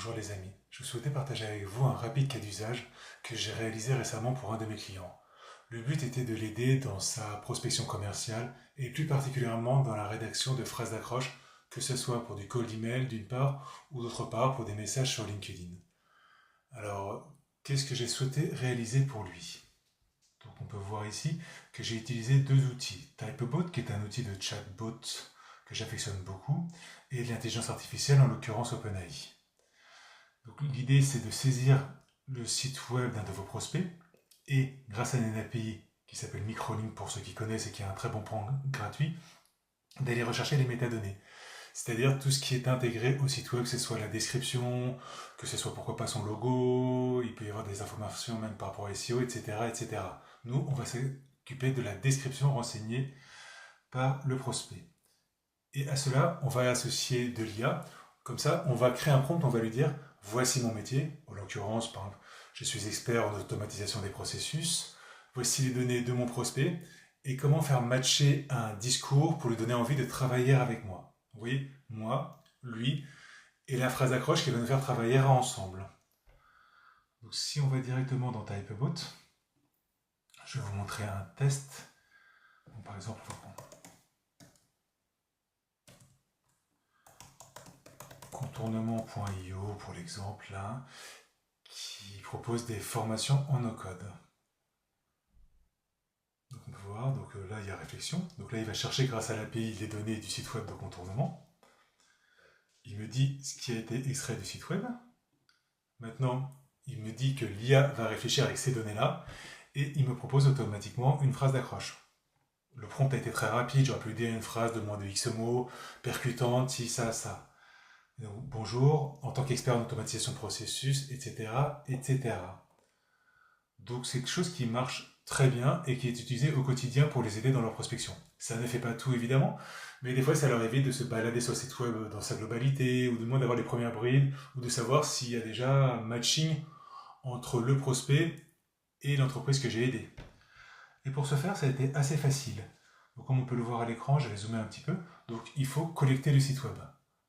Bonjour les amis, je souhaitais partager avec vous un rapide cas d'usage que j'ai réalisé récemment pour un de mes clients. Le but était de l'aider dans sa prospection commerciale et plus particulièrement dans la rédaction de phrases d'accroche, que ce soit pour du cold email d'une part ou d'autre part pour des messages sur LinkedIn. Alors, qu'est-ce que j'ai souhaité réaliser pour lui? Donc on peut voir ici que j'ai utilisé deux outils. Typebot, qui est un outil de chatbot que j'affectionne beaucoup, et de l'intelligence artificielle, en l'occurrence OpenAI. Donc l'idée, c'est de saisir le site web d'un de vos prospects et, grâce à une API qui s'appelle Microlink pour ceux qui connaissent et qui a un très bon plan gratuit, d'aller rechercher les métadonnées. C'est-à-dire tout ce qui est intégré au site web, que ce soit la description, que ce soit pourquoi pas son logo, il peut y avoir des informations même par rapport à SEO, etc., etc. Nous, on va s'occuper de la description renseignée par le prospect. Et à cela, on va associer de l'IA. Comme ça, on va créer un prompt, on va lui dire voici mon métier. En l'occurrence, par exemple, je suis expert en automatisation des processus. Voici les données de mon prospect et comment faire matcher un discours pour lui donner envie de travailler avec moi. Vous voyez, moi, lui, et la phrase d'accroche qui va nous faire travailler ensemble. Donc, si on va directement dans Typebot, je vais vous montrer un test. Donc, par exemple, on va prendre contournement.io pour l'exemple là, qui propose des formations en no-code. Donc on peut voir, donc là il y a réflexion. Donc là il va chercher grâce à l'API les données du site web de contournement. Il me dit ce qui a été extrait du site web. Maintenant, il me dit que l'IA va réfléchir avec ces données-là et il me propose automatiquement une phrase d'accroche. Le prompt a été très rapide, j'aurais pu lui dire une phrase de moins de X mots, percutante, si, ça. Donc, bonjour, en tant qu'expert en automatisation de processus, etc., etc. Donc c'est quelque chose qui marche très bien et qui est utilisé au quotidien pour les aider dans leur prospection. Ça ne fait pas tout évidemment, mais des fois ça leur évite de se balader sur le site web dans sa globalité, ou du moins d'avoir les premières brides, ou de savoir s'il y a déjà un matching entre le prospect et l'entreprise que j'ai aidée. Et pour ce faire, ça a été assez facile. Donc comme on peut le voir à l'écran, je vais zoomer un petit peu. Donc il faut collecter le site web.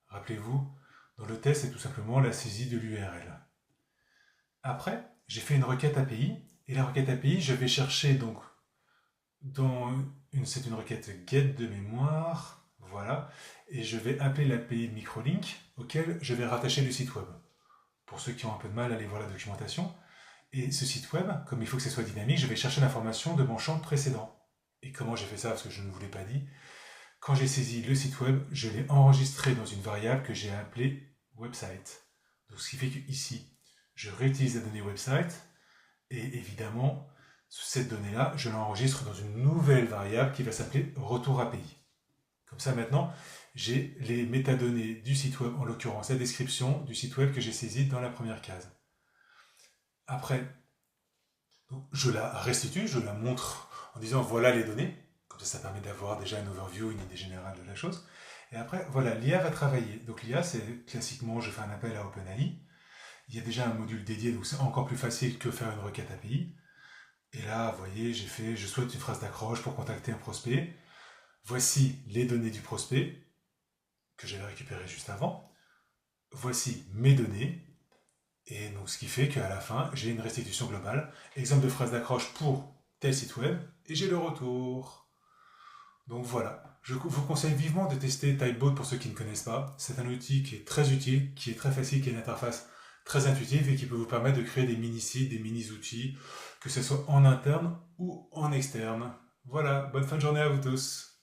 Rappelez-vous, dans le test, c'est tout simplement la saisie de l'URL. Après, j'ai fait une requête API, et la requête API, je vais chercher donc c'est une requête get de mémoire, voilà, et je vais appeler l'API Microlink, auquel je vais rattacher le site web. Pour ceux qui ont un peu de mal, allez voir la documentation. Et ce site web, comme il faut que ce soit dynamique, je vais chercher l'information de mon champ précédent. Et comment j'ai fait ça, parce que je ne vous l'ai pas dit. Quand j'ai saisi le site web, je l'ai enregistré dans une variable que j'ai appelée website. Donc ce qui fait que ici, je réutilise la donnée website, et évidemment, cette donnée-là, je l'enregistre dans une nouvelle variable qui va s'appeler retour API. Comme ça maintenant, j'ai les métadonnées du site web, en l'occurrence la description du site web que j'ai saisi dans la première case. Après, donc, je la restitue, je la montre en disant voilà les données. Comme ça permet d'avoir déjà une overview, une idée générale de la chose. Et après, voilà, l'IA va travailler. Donc l'IA, c'est classiquement, je fais un appel à OpenAI. Il y a déjà un module dédié, donc c'est encore plus facile que faire une requête API. Et là, vous voyez, je souhaite une phrase d'accroche pour contacter un prospect. Voici les données du prospect que j'avais récupérées juste avant. Voici mes données. Et donc, ce qui fait qu'à la fin, j'ai une restitution globale. Exemple de phrase d'accroche pour tel site web. Et j'ai le retour. Donc voilà. Je vous conseille vivement de tester Typebot pour ceux qui ne connaissent pas. C'est un outil qui est très utile, qui est très facile, qui a une interface très intuitive et qui peut vous permettre de créer des mini-sites, des mini-outils, que ce soit en interne ou en externe. Voilà, bonne fin de journée à vous tous.